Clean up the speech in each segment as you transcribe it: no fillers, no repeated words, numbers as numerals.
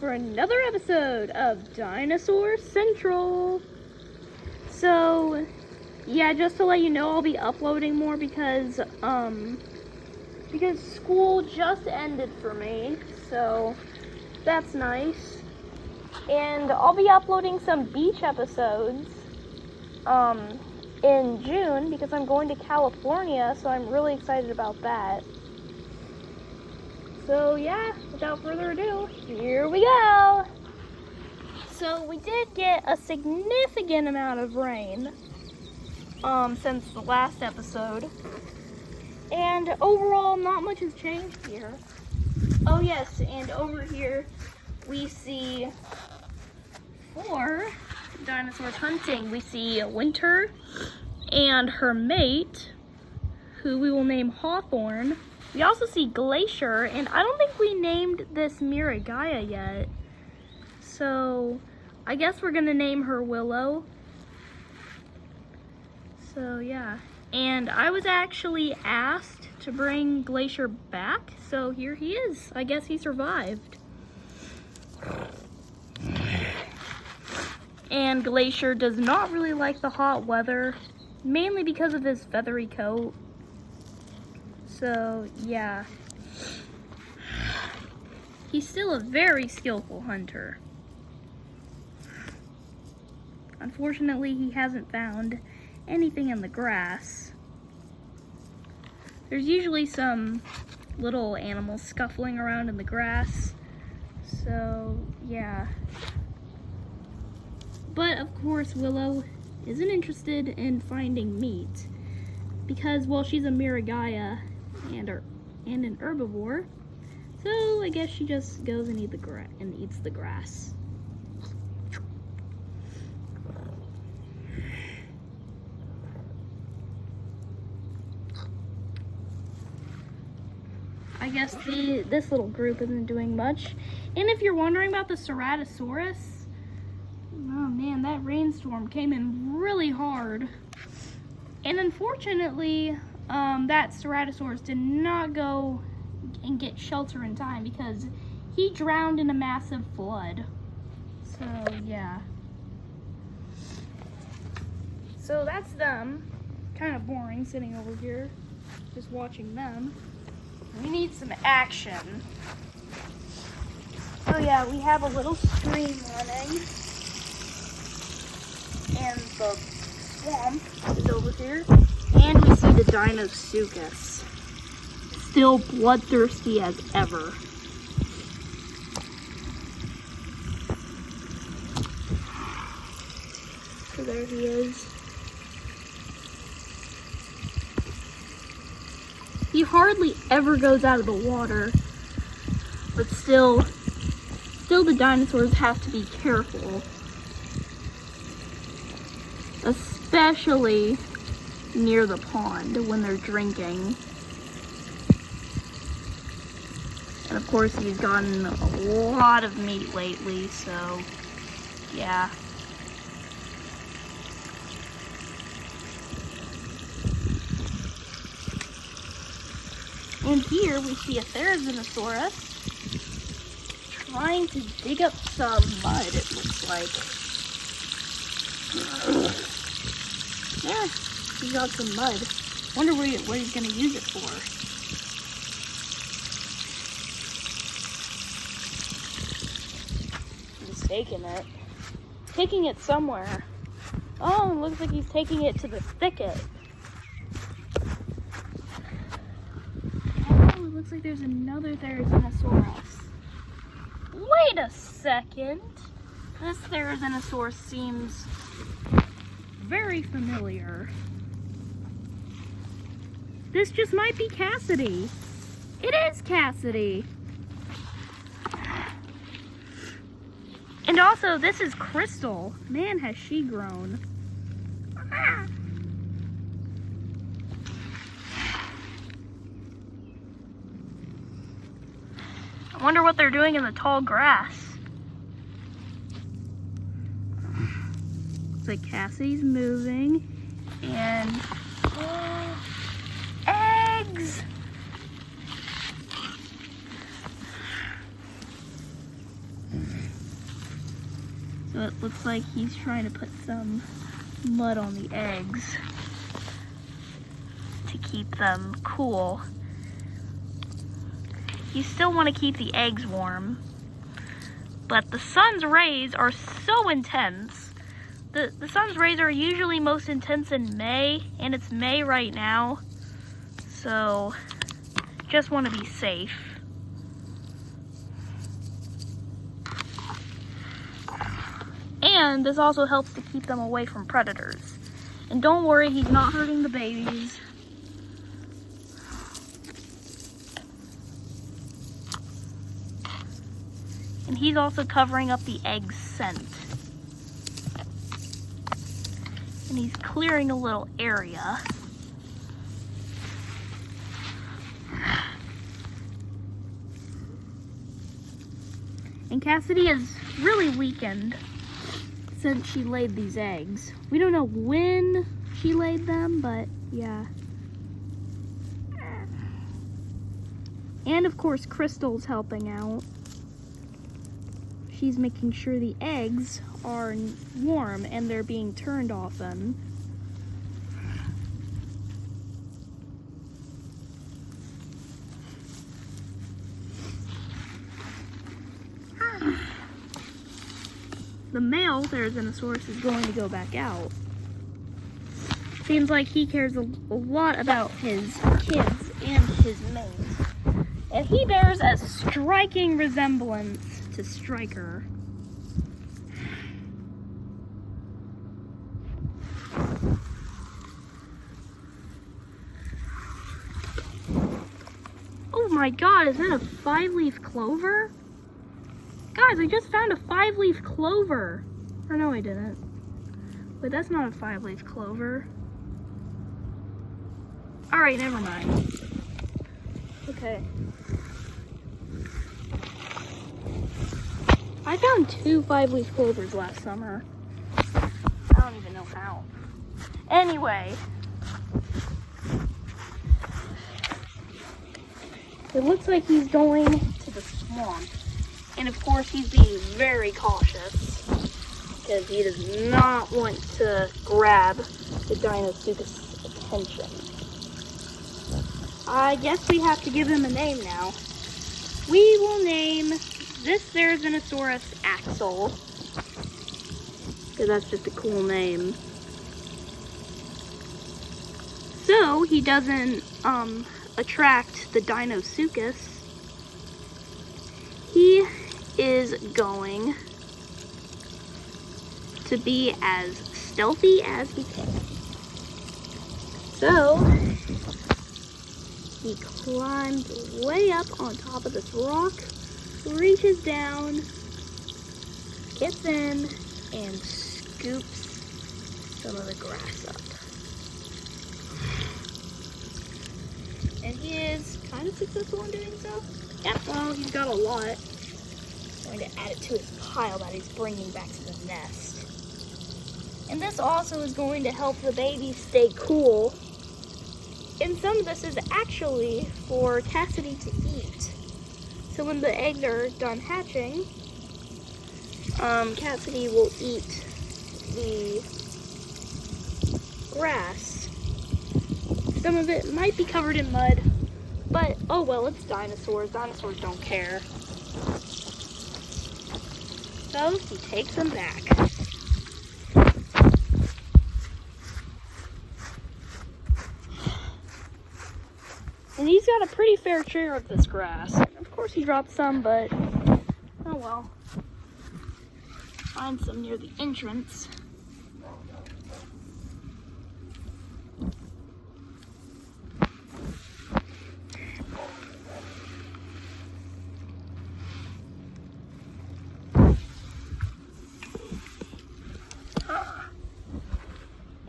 for another episode of Dinosaur Central. So, yeah, just to let you know, I'll be uploading more because school just ended for me, so that's nice. And I'll be uploading some beach episodes in June because I'm going to California, so I'm really excited about that. So yeah, without further ado, here we go. So we did get a significant amount of rain since the last episode. And overall, not much has changed here. Oh yes, and over here we see 4 dinosaurs hunting. We see Winter and her mate, who we will name Hawthorne. We also see Glacier, and I don't think we named this Miragaia yet. So I guess we're gonna name her Willow. So yeah, and I was actually asked to bring Glacier back, so here he is. I guess he survived. And Glacier does not really like the hot weather, mainly because of his feathery coat. So yeah, he's still a very skillful hunter. Unfortunately, he hasn't found anything in the grass. There's usually some little animals scuffling around in the grass. So yeah. But of course, Willow isn't interested in finding meat because, well, she's a Miragaia and an herbivore. So I guess she just goes and eats the grass. I guess this little group isn't doing much. And if you're wondering about the Ceratosaurus, oh man, that rainstorm came in really hard. And unfortunately, that Ceratosaurus did not go and get shelter in time because he drowned in a massive flood. So yeah. So that's them. Kind of boring sitting over here, just watching them. We need some action. Oh yeah, we have a little stream running. And the swamp is over here. And we see the Dinosuchus. Still bloodthirsty as ever. So there he is. He hardly ever goes out of the water, but still the dinosaurs have to be careful, especially near the pond when they're drinking. And of course, he's gotten a lot of meat lately, so yeah. And here we see a Therizinosaurus trying to dig up some mud, it looks like. Yeah, he got some mud. Wonder what he's gonna use it for. He's taking it. Taking it somewhere. Oh, it looks like he's taking it to the thicket. Looks like there's another Therizinosaurus. Wait a second. This Therizinosaurus seems very familiar. This just might be Cassidy. It is Cassidy. And also, this is Crystal. Man, has she grown. Ah. I wonder what they're doing in the tall grass. Looks like Cassidy's moving. And eggs! So it looks like he's trying to put some mud on the eggs to keep them cool. You still want to keep the eggs warm, but the sun's rays are so intense. The sun's rays are usually most intense in May, and it's May right now, so just want to be safe. And this also helps to keep them away from predators. And don't worry, he's not hurting the babies. And he's also covering up the egg scent. And he's clearing a little area. And Cassidy is really weakened since she laid these eggs. We don't know when she laid them, but yeah. And of course, Crystal's helping out. She's making sure the eggs are warm and they're being turned often. The male Therizinosaurus is going to go back out. Seems like he cares a lot about his kids and his mate. And he bears a striking resemblance to Striker. Oh my god, is that a 5-leaf clover? Guys, I just found a 5-leaf clover. Or no, I didn't. Wait, that's not a 5-leaf clover. Alright, never mind. Okay. I found 2 5-leaf clovers last summer. I don't even know how. Anyway. It looks like he's going to the swamp. And of course, he's being very cautious because he does not want to grab the Dinosaur's attention. I guess we have to give him a name now. We will name this Therizinosaurus Axel, because that's just a cool name. So he doesn't attract the Dinosaurus. He is going to be as stealthy as he can. So he climbs way up on top of this rock, reaches down, gets in, and scoops some of the grass up. And he is kind of successful in doing so. Yeah, well, he's got a lot. I'm going to add it to his pile that he's bringing back to the nest. And this also is going to help the babies stay cool. And some of this is actually for Cassidy to eat. So when the eggs are done hatching, Cassidy will eat the grass. Some of it might be covered in mud, but oh well, it's dinosaurs. Dinosaurs don't care. So he takes them back. And he's got a pretty fair share of this grass. Of course he dropped some, but oh well. Find some near the entrance.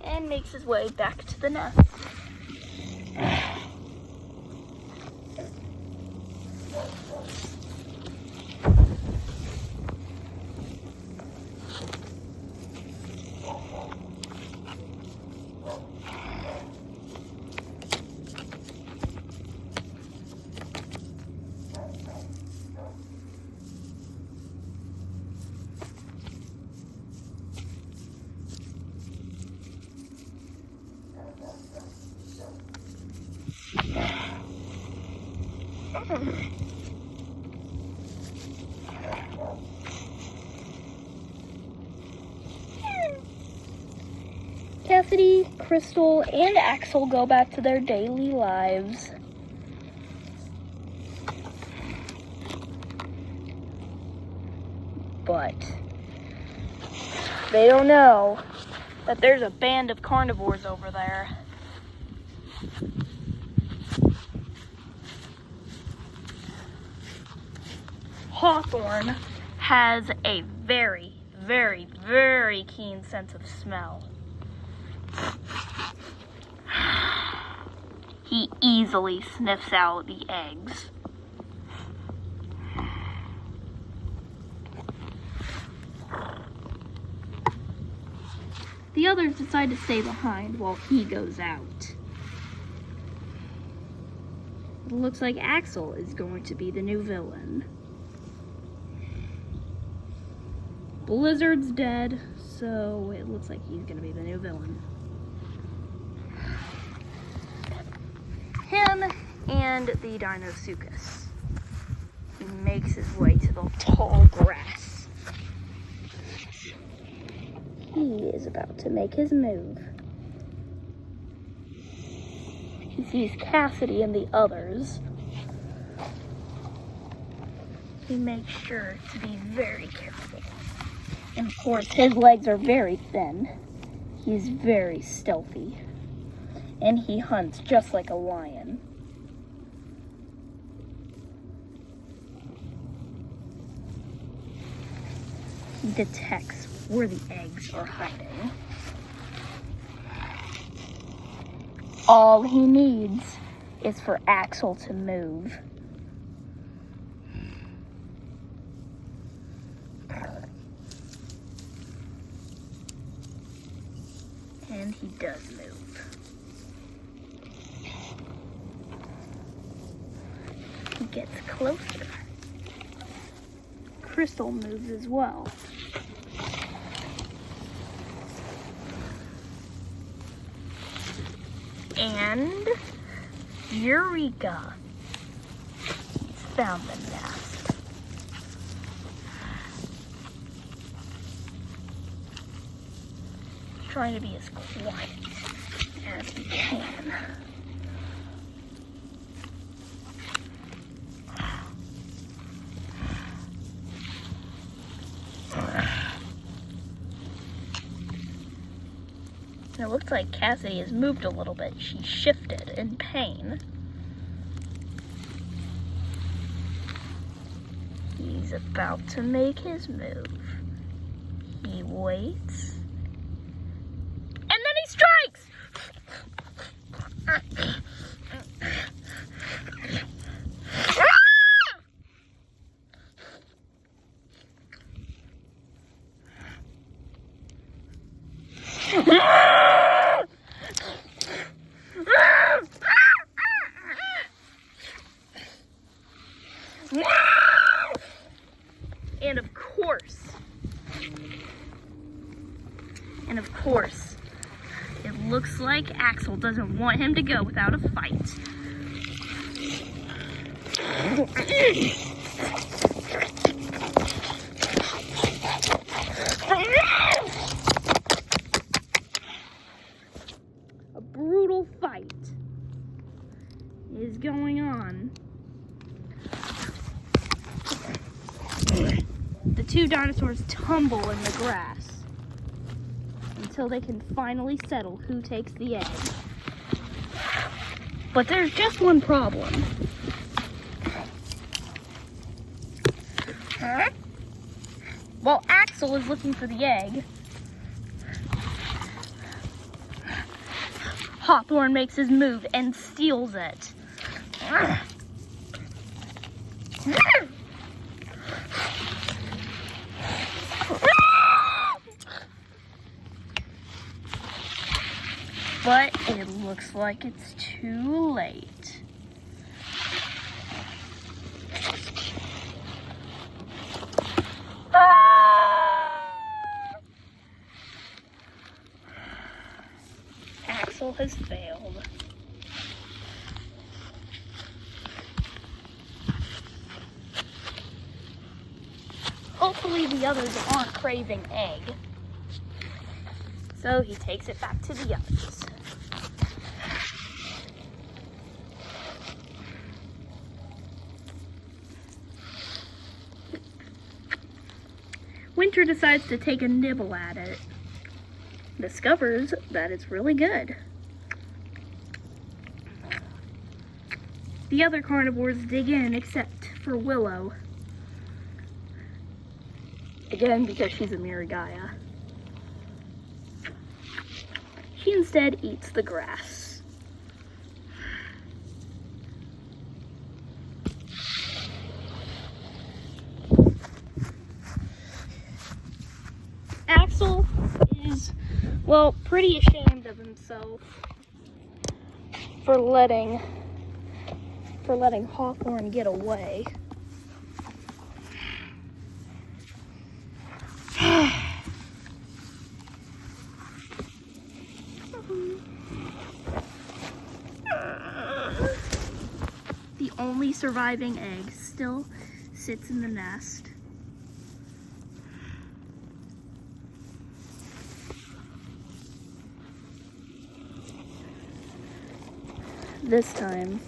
And makes his way back to the nest. Cassidy, Crystal, and Axel go back to their daily lives. But they don't know that there's a band of carnivores over there. Hawthorne has a very, very, very keen sense of smell. He easily sniffs out the eggs. The others decide to stay behind while he goes out. It looks like Axel is going to be the new villain. Blizzard's dead, so it looks like he's going to be the new villain. Him and the Dinosaur. He makes his way to the tall grass. He is about to make his move. He sees Cassidy and the others. He makes sure to be very careful. And of course, his legs are very thin. He's very stealthy. And he hunts just like a lion. He detects where the eggs are hiding. All he needs is for Axel to move. And he does move. He gets closer. Crystal moves as well. And Eureka! He's found the nest. He's trying to be as quiet as he can. It looks like Cassidy has moved a little bit. She shifted in pain. He's about to make his move. He waits. And then he strikes! And of course, it looks like Axel doesn't want him to go without a fight. A brutal fight is going on. The two dinosaurs tumble in the grass until they can finally settle who takes the egg. But there's just one problem. While Axel is looking for the egg, Hawthorne makes his move and steals it. But it looks like it's too late. Axel has failed. hopefully the others aren't craving egg. So he takes it back to the others. Winter decides to take a nibble at it. Discovers that it's really good. The other carnivores dig in except for Willow. Again, because she's a Miragaya. She instead eats the grass. Axel is, well, pretty ashamed of himself for letting Hawthorne get away. The only surviving egg still sits in the nest. This time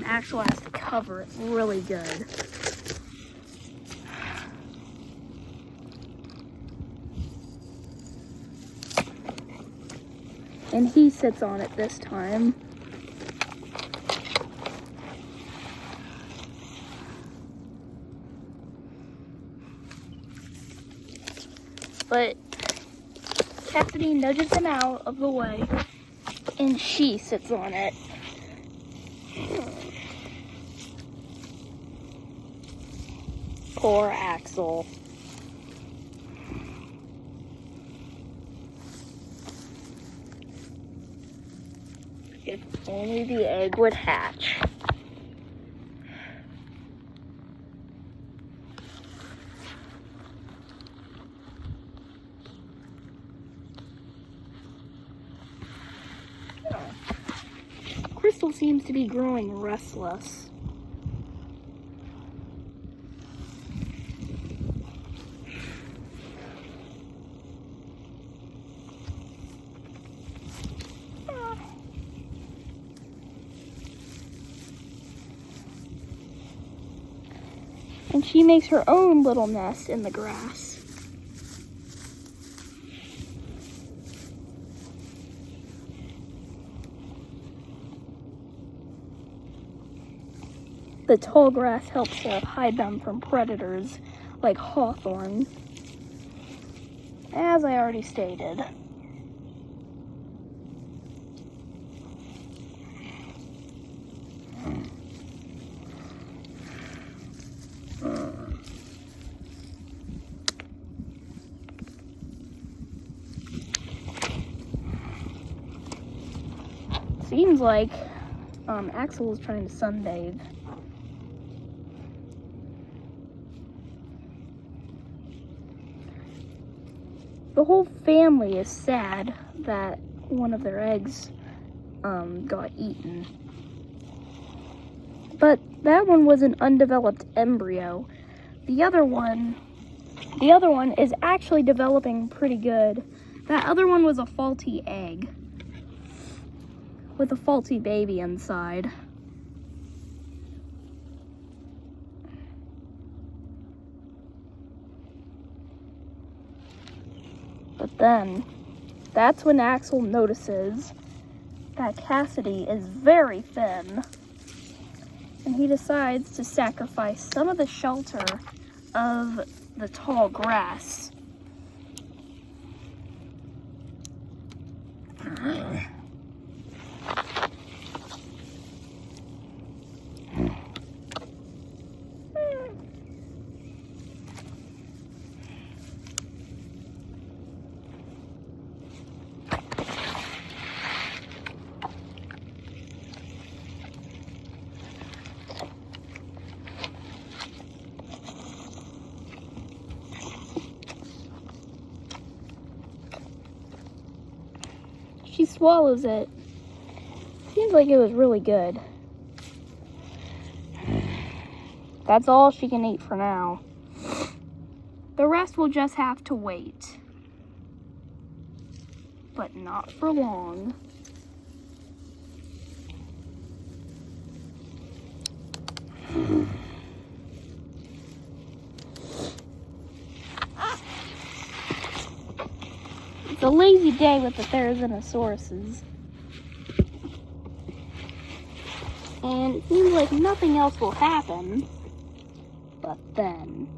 Axel has to cover it really good. And he sits on it this time. But Cassidy nudges him out of the way, and she sits on it. Poor Axel. If only the egg would hatch. Crystal seems to be growing restless. And she makes her own little nest in the grass. The tall grass helps to hide them from predators like Hawthorne, as I already stated. Seems like Axel is trying to sunbathe. The whole family is sad that one of their eggs got eaten. But that one was an undeveloped embryo. The other one is actually developing pretty good. That other one was a faulty egg with a faulty baby inside. But then, that's when Axel notices that Cassidy is very thin, and he decides to sacrifice some of the shelter of the tall grass. She swallows it. Seems like it was really good. That's all she can eat for now. The rest will just have to wait. But not for long. It's a lazy day with the Therizinosaurus. And it seems like nothing else will happen. But then...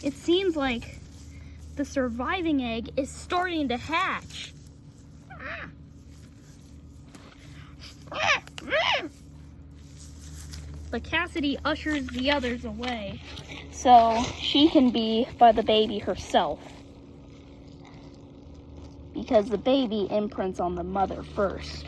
it seems like the surviving egg is starting to hatch. But Cassidy ushers the others away so she can be by the baby herself. Because the baby imprints on the mother first.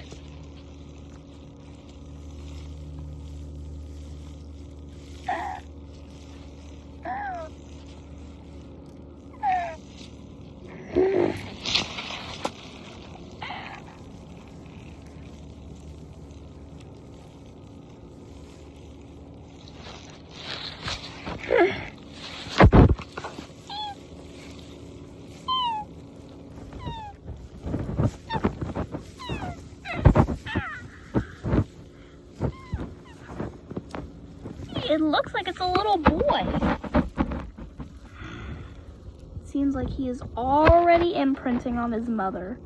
It looks like it's a little boy. Seems like he is already imprinting on his mother.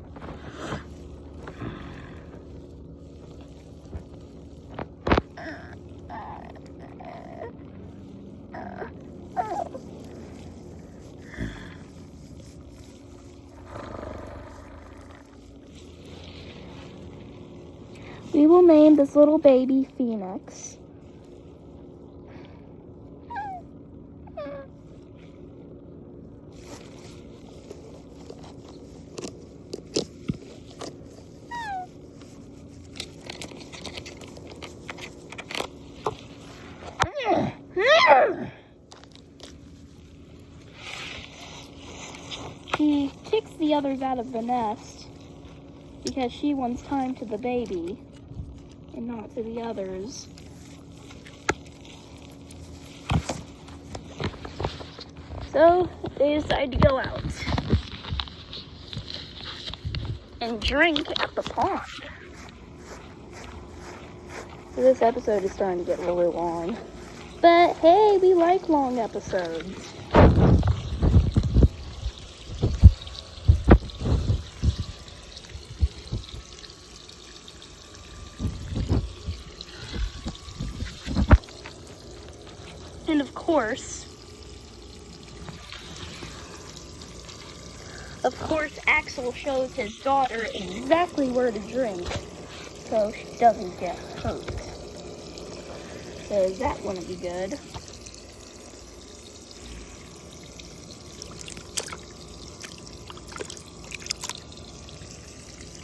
We will name this little baby Phoenix. She kicks the others out of the nest because she wants time to the baby and not to the others. So they decide to go out and drink at the pond. So this episode is starting to get really long. But hey, we like long episodes. And of course, Axel shows his daughter exactly where to drink so she doesn't get hurt. So that wouldn't be good.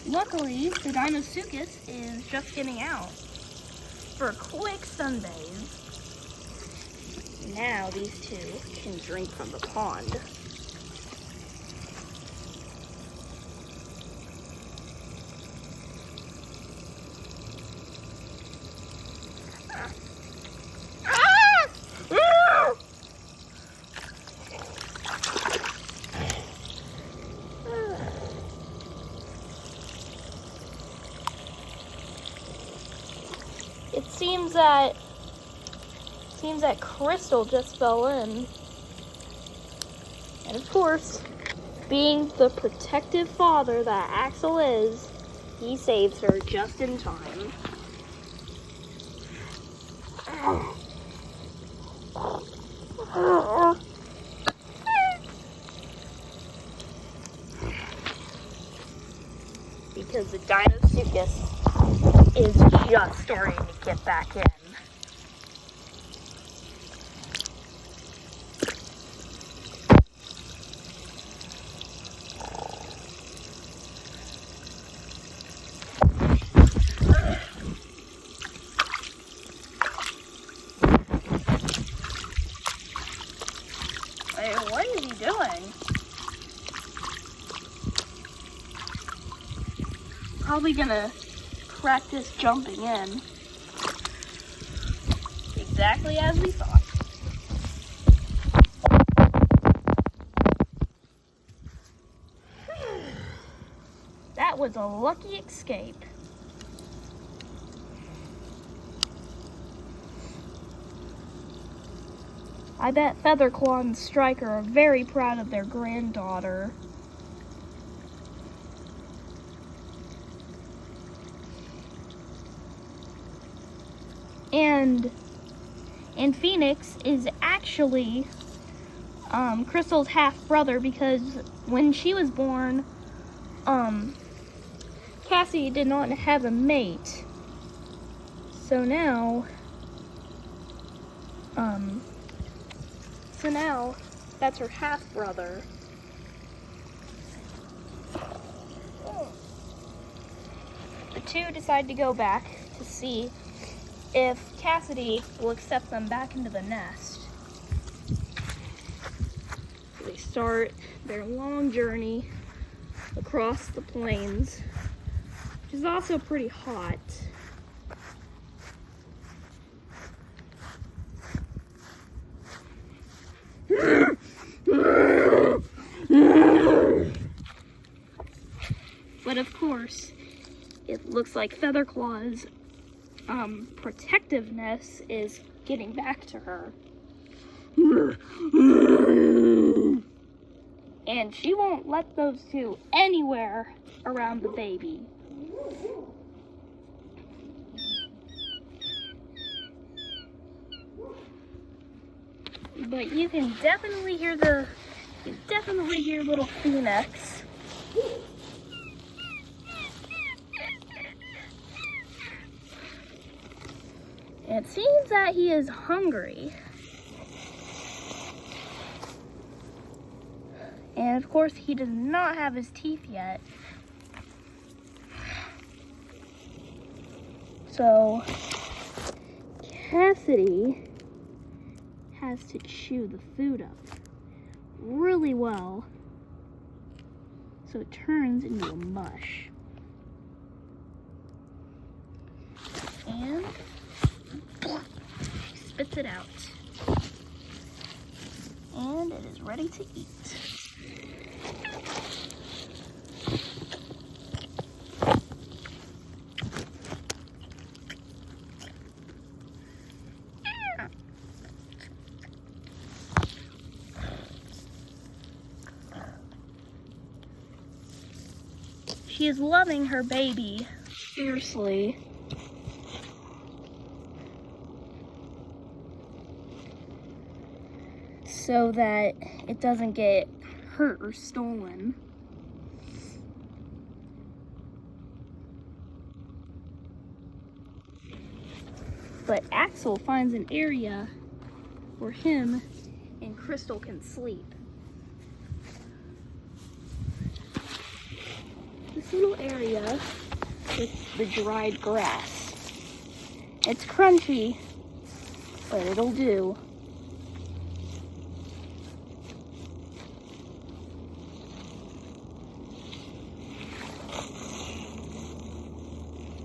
Luckily, the Dinosaur is just getting out for a quick sunbathe. Now these two can drink from the pond. It seems that Crystal just fell in. And of course, being the protective father that Axel is, he saves her just in time. Because the Dinosaur is just starting to get back in. Hey, what is he doing? probably gonna practice jumping in. Exactly as we thought. That was a lucky escape. I bet Featherclaw and Striker are very proud of their granddaughter. And Phoenix is actually Crystal's half-brother, because when she was born, Cassidy did not have a mate. So now that's her half-brother. The two decide to go back to see if Cassidy will accept them back into the nest. They start their long journey across the plains, which is also pretty hot. But of course, it looks like Featherclaw's protectiveness is getting back to her. And she won't let those two anywhere around the baby. But you can definitely hear little Phoenix. And it seems that he is hungry. And of course, he does not have his teeth yet. So, Cassidy has to chew the food up really well, so it turns into a mush. And she spits it out. And it is ready to eat. She is loving her baby fiercely. So that it doesn't get hurt or stolen. But Axel finds an area where him and Crystal can sleep. This little area with the dried grass. It's crunchy, but it'll do.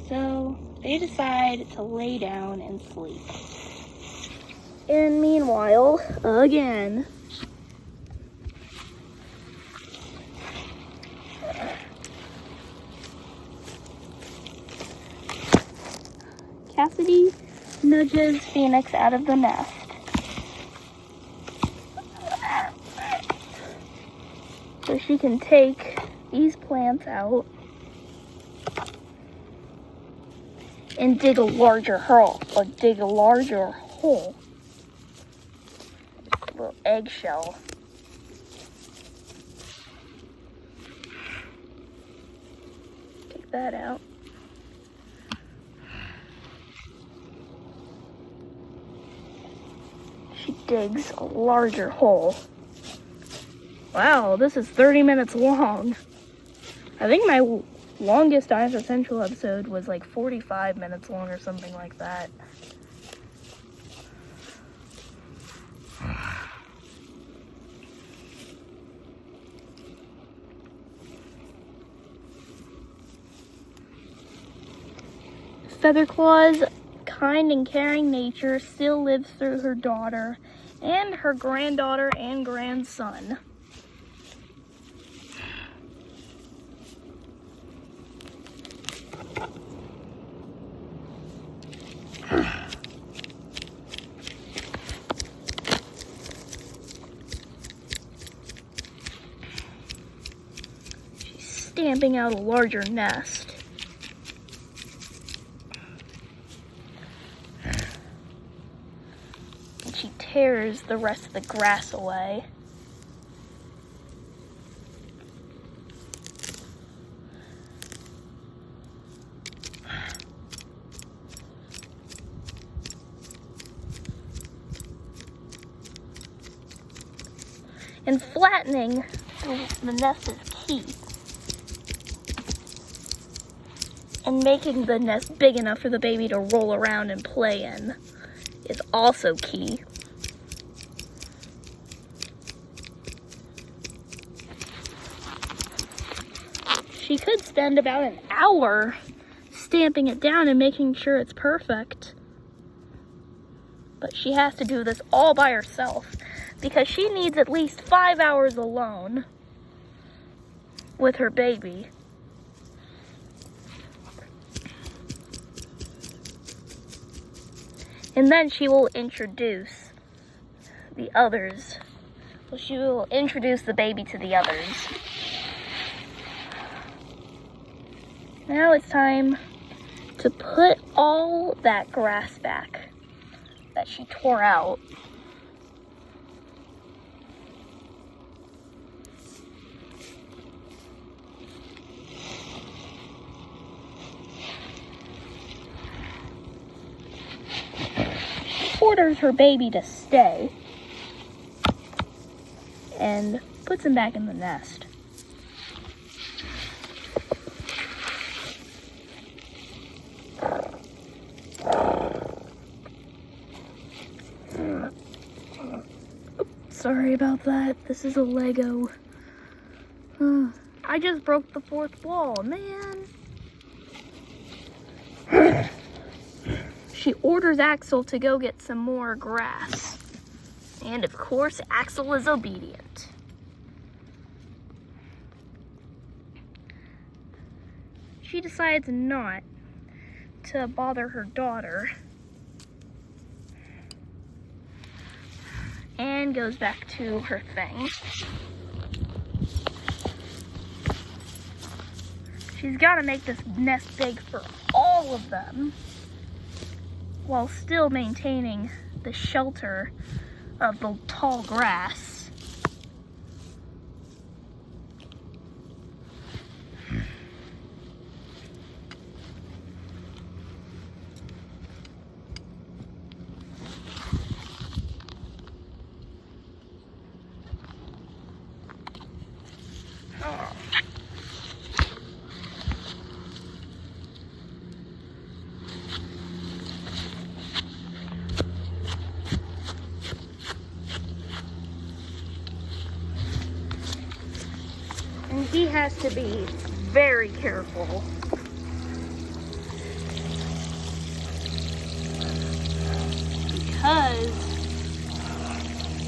So they decide to lay down and sleep. And meanwhile, again, Cassidy nudges Phoenix out of the nest. So she can take these plants out and dig a larger hole. A little eggshell. Take that out. She digs a larger hole. Wow, this is 30 minutes long. I think my longest Dinosaur Central episode was like 45 minutes long or something like that. Featherclaw's kind and caring nature still lives through her daughter and her granddaughter and grandson. She's stamping out a larger nest. And she tears the rest of the grass away. And flattening the nest is key. And making the nest big enough for the baby to roll around and play in is also key. She could spend about an hour stamping it down and making sure it's perfect. But she has to do this all by herself, because she needs at least 5 hours alone with her baby. And then she will introduce the others. Well, she will introduce the baby to the others. Now it's time to put all that grass back that she tore out. Orders her baby to stay and puts him back in the nest. Sorry about that. This is a Lego. I just broke the fourth wall, man. She orders Axel to go get some more grass. And of course, Axel is obedient. She decides not to bother her daughter and goes back to her thing. She's got to make this nest big for all of them, while still maintaining the shelter of the tall grass. And he has to be very careful. Because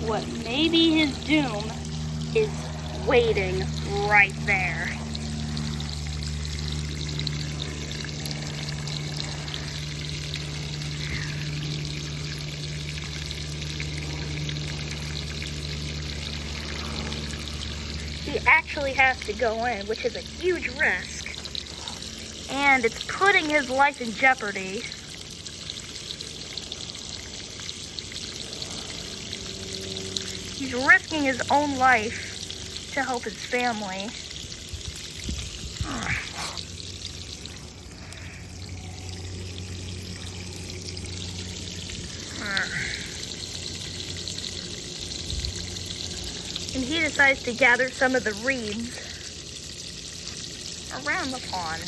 what may be his doom is waiting right there. He actually has to go in, which is a huge risk. And it's putting his life in jeopardy. He's risking his own life to help his family. And he decides to gather some of the reeds around the pond.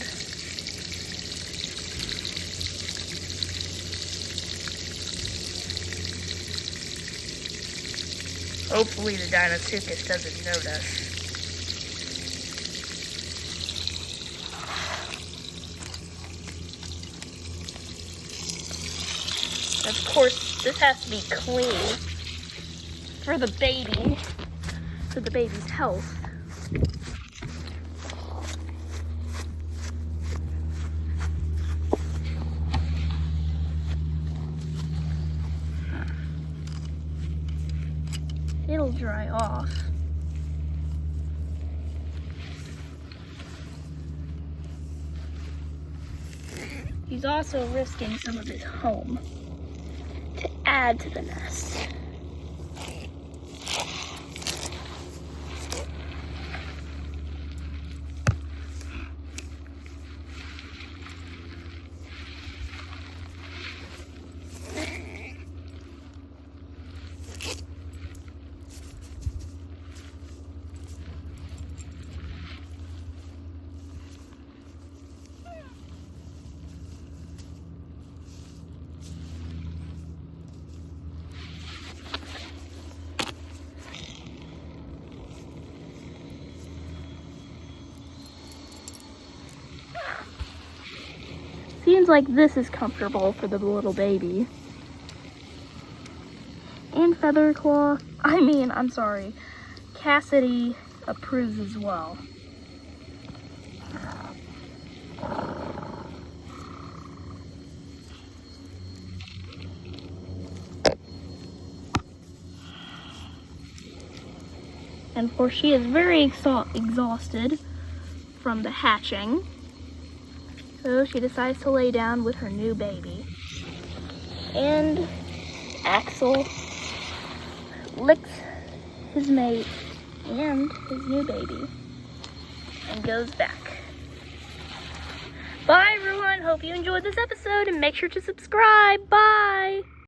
Hopefully the Dinosaur doesn't notice. Of course, this has to be clean for the baby, for the baby's health. It'll dry off. He's also risking some of his home to add to the nest. Seems like this is comfortable for the little baby. And Cassidy approves as well. And of course, she is very exhausted from the hatching. So she decides to lay down with her new baby. And Axel licks his mate and his new baby and goes back. Bye everyone, hope you enjoyed this episode and make sure to subscribe. Bye!